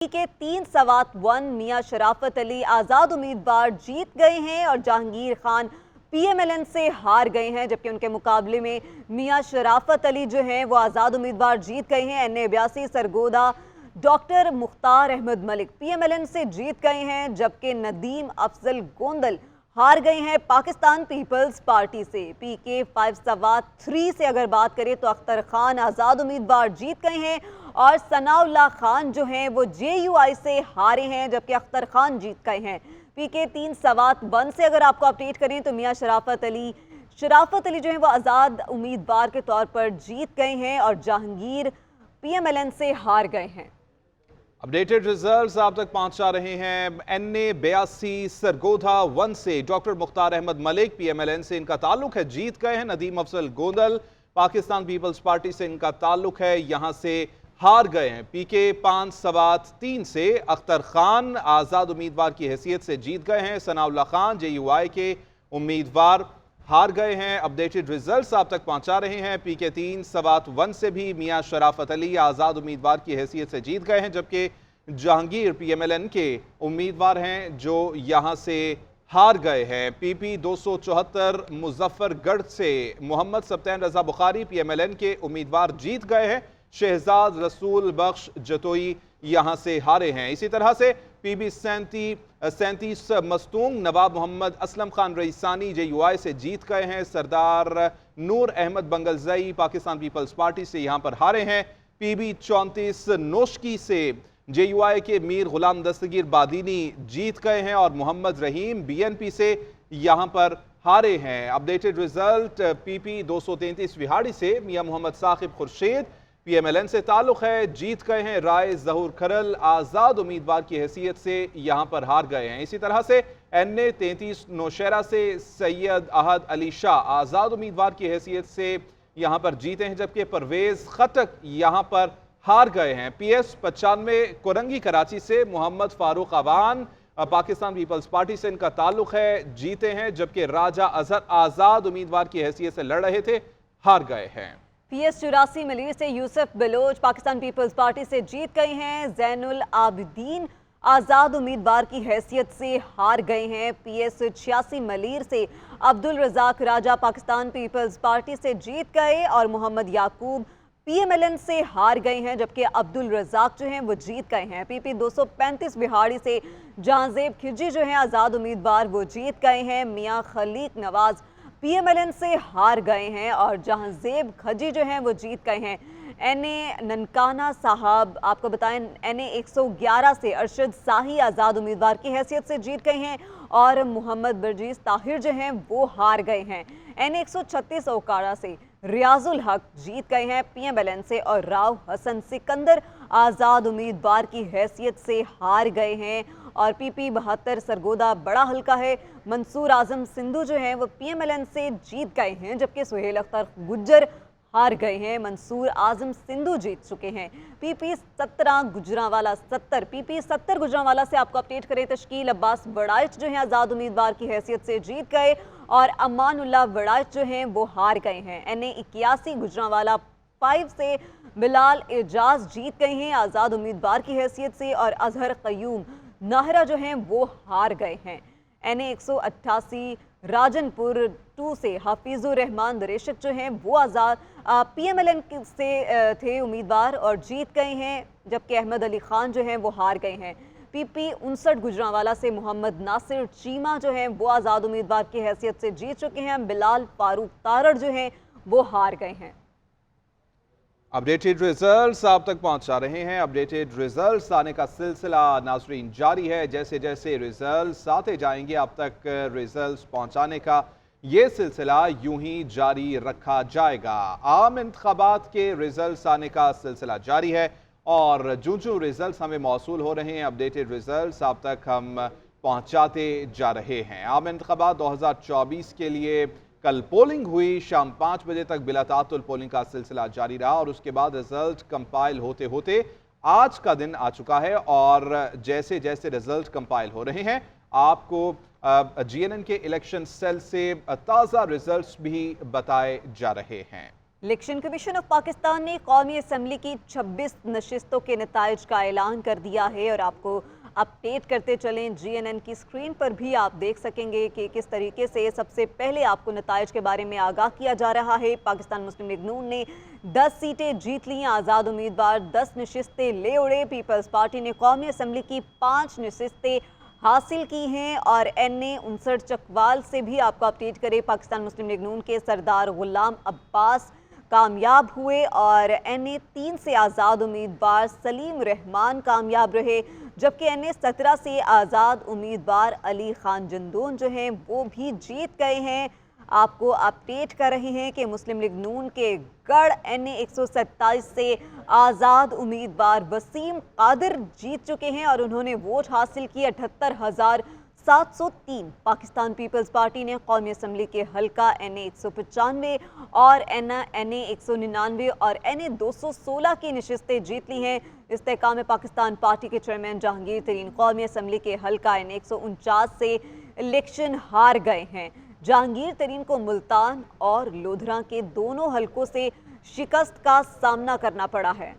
के 3 मियां शराफत अली आज़ाद उम्मीदवार जीत गए हैं और जहांगीर खान पीएमएलएन से हार गए हैं, जबकि उनके मुकाबले में मियां शराफत अली जो हैं वो आज़ाद उम्मीदवार जीत गए हैं। एनए 82 सरगोदा डॉक्टर मुख्तार अहमद मलिक पीएमएलएन से जीत गए हैं, जबकि नदीम अफजल गोंदल हार गए हैं पाकिस्तान पीपल्स पार्टी से। पीके 5-3 से अगर बात करें तो अख्तर खान आज़ाद उम्मीदवार जीत गए हैं और सनाउल्लाह खान जो हैं वो जेयूआई से हारे हैं, जबकि अख्तर खान जीत गए हैं। पीके 3-1 से अगर आपको अपडेट करें तो मियां शराफत अली जो हैं वो आज़ाद उम्मीदवार के तौर पर जीत गए हैं और जहांगीर पीएमएलएन से हार गए हैं। अपडेटेड रिजल्ट्स आप तक पहुंचा रहे हैं। एनए 82 सरगोधा 1 से डॉक्टर मुख्तार अहमद मलिक पीएमएलएन से इनका ताल्लुक है, जीत गए हैं। नदीम अफजल गोंदल पाकिस्तान पीपल्स पार्टी से इनका ताल्लुक है, यहां से हार गए हैं। पीके 5-3 से अख्तर खान आज़ाद उम्मीदवार की हैसियत से जीत गए हैं। सनाउल्लाह खान जेयूआई के उम्मीदवार हार गए हैं। अपडेटेड रिजल्ट्स आप तक पहुंचा रहे हैं। पीके 3-1 से भी मियां शराफत अली आज़ाद उम्मीदवार की हैसियत से जीत गए हैं, जबकि जहांगीर पीएमएलएन के उम्मीदवार हैं जो यहां से हार गए हैं। पीपी 274 मुजफ्फरगढ़ से मोहम्मद सब्तैन रजा बुखारी पीएमएलएन के उम्मीदवार जीत गए हैं। शहजाद रसूल बख्श जतोई यहां से हारे हैं। इसी तरह से पीबी 37 मस्तूंग नवाब मोहम्मद असलम खान रईसानी जेयूआई से जीत गए हैं। सरदार नूर अहमद बंगलजई पाकिस्तान पीपल्स पार्टी से यहां पर हारे हैं। पीबी 34 नोशकी से जेयूआई के मीर गुलाम दस्तगीर बादीनी जीत गए हैं और मोहम्मद रहीम बीएनपी से यहां पर हारे हैं। अपडेटेड रिजल्ट पीपी 233 विहाड़ी से मियां मोहम्मद साकिब खुर्शीद पीएमएलएन से ताल्लुक है, जीत गए हैं। राय जहूर खरल आज़ाद उम्मीदवार की हैसियत से यहां पर हार गए हैं। इसी तरह से एनए 33 नौशहरा से सैयद अहद अली शाह आज़ाद उम्मीदवार की हैसियत से यहां पर जीते हैं, जबकि परवेज खटक यहां पर हार गए हैं। पीएस 95 कोरंगी कराची से मोहम्मद फारूक अवान पाकिस्तान पीपल्स पार्टी से इनका ताल्लुक है, जीते हैं, जबकि राजा अजहर आज़ाद उम्मीदवार की हैसियत से लड़ रहे थे, हार गए हैं। पीएस 84 मलीर से यूसुफ बलोच पाकिस्तान पीपल्स पार्टी से जीत गए हैं। जैनुल आबिदीन आज़ाद उम्मीदवार की हैसियत से हार गए हैं। पीएस 86 मलीर से अब्दुल रज़ाक राजा पाकिस्तान पीपल्स पार्टी से जीत गए और मोहम्मद याकूब पीएमएलएन से हार गए हैं, जबकि अब्दुल रज़ाक जो हैं वो जीत गए हैं। पीपी 235 बिहाड़ी से जहांजेब खिजी जो हैं आज़ाद उम्मीदवार वो जीत गए हैं। मियाँ खलीक नवाज पीएमएलएन से हार गए हैं और जहांजेब खजी जो हैं वो जीत गए हैं। एनए ननकाना साहब आपको बताएं एनए 111 से अरशद शाही आज़ाद उम्मीदवार की हैसियत से जीत गए हैं और मोहम्मद बरजीज ताहिर जो हैं वो हार गए हैं। एनए 136 ओकाड़ा से रियाजुल हक जीत गए हैं पीएमएलएन से और राव हसन सिकंदर आज़ाद उम्मीदवार की हैसियत से हार गए हैं। और पीपी 72 सरगोदा बड़ा हल्का है मंसूर आजम सिंधु जो हैं वो पीएमएलएन से जीत गए हैं, जबकि सुहेल अख्तर गुज्जर हार गए हैं। मंसूर आजम सिंधु जीत चुके हैं। पीपी 17 गुजरांवाला 70 पीपी 70 गुजरांवाला से आपको अपडेट करें तशकील अब्बास वड़ाइच जो हैं आज़ाद उम्मीदवार की हैसियत से जीत गए और अमानुल्लाह वड़ाइच जो हैं वो हार गए हैं। एनए 81 गुजरांवाला 5 से बिलाल एजाज जीत गए हैं आज़ाद उम्मीदवार की हैसियत से और अजहर कयूम नाहरा जो हैं वो हार गए हैं। एनए 188 राजनपुर 2 से हाफिजुर रहमान दरेशक जो हैं वो आज़ाद पीएमएलएन से थे उम्मीदवार और जीत गए हैं, जबकि अहमद अली खान जो हैं वो हार गए हैं। पीपी 59 गुजरांवाला से मोहम्मद नासिर चीमा जो हैं वो आज़ाद उम्मीदवार की हैसियत से जीत चुके हैं। बिलाल फारूक तारड़ जो हैं वो हार गए हैं। अपडेटेड रिजल्ट्स आप तक पहुंचा रहे हैं। अपडेटेड रिजल्ट्स आने का सिलसिला नाजरीन जारी है। जैसे जैसे रिजल्ट्स आते जाएंगे आप तक रिजल्ट्स पहुंचाने का ये सिलसिला यूं ही जारी रखा जाएगा। आम इंतखाबात के रिजल्ट्स आने का सिलसिला जारी है और जो रिजल्ट्स हमें मौसूल हो रहे हैं अपडेटेड रिजल्ट्स आप तक हम पहुंचाते जा रहे हैं। आम इंतखाबात 2024 के लिए कल पोलिंग हुई, शाम 5 बजे तक बिला तातुल पोलिंग का सिलसिला जारी रहा और उसके बाद रिजल्ट कंपाइल होते होते आज का दिन आ चुका है और जैसे जैसे रिजल्ट कंपाइल हो रहे हैं आपको जीएनएन के इलेक्शन सेल से ताज़ा रिजल्ट्स भी बताए जा रहे हैं। इलेक्शन कमीशन ऑफ पाकिस्तान ने कौमी असम्बली की 26 नशिस्तों के नताइज का ऐलान कर दिया है और आपको अपडेट करते चलें। GNN की स्क्रीन पर भी आप देख सकेंगे कि किस तरीके से सबसे पहले आपको नताइज के बारे में आगाह किया जा रहा है। पाकिस्तान मुस्लिम लीग नून ने 10 सीटें जीत ली, आज़ाद उम्मीदवार 10 नशिस्तें ले उड़े। पीपल्स पार्टी ने कौमी असम्बली की 5 नशिस्तें हासिल की हैं और NA 59 चकवाल से भी आपको अपडेट करें। पाकिस्तान मुस्लिम लीग नून के सरदार गुलाम अब्बास कामयाब हुए और NA 3 से आज़ाद उम्मीदवार सलीम रहमान कामयाब रहे, जबकि NA 17 से आज़ाद उम्मीदवार अली खान जंदोन जो हैं वो भी जीत गए हैं। आपको अपडेट कर रहे हैं कि मुस्लिम लीग नून के गढ़ NA 127 से आज़ाद उम्मीदवार वसीम कादिर जीत चुके हैं और उन्होंने वोट हासिल किए 78,703। पाकिस्तान पीपल्स पार्टी ने कौमी असम्बली के हल्का NA 195 और NA 199 और NA 216 की नशिस्तें जीत ली हैं। इस्तेहकाम पाकिस्तान पार्टी के चेयरमैन जहांगीर तरीन कौमी असम्बली के हल्का NA 149 से इलेक्शन हार गए हैं। जहांगीर तरीन को मुल्तान और लोधरा के दोनों हलकों से शिकस्त का सामना करना पड़ा है।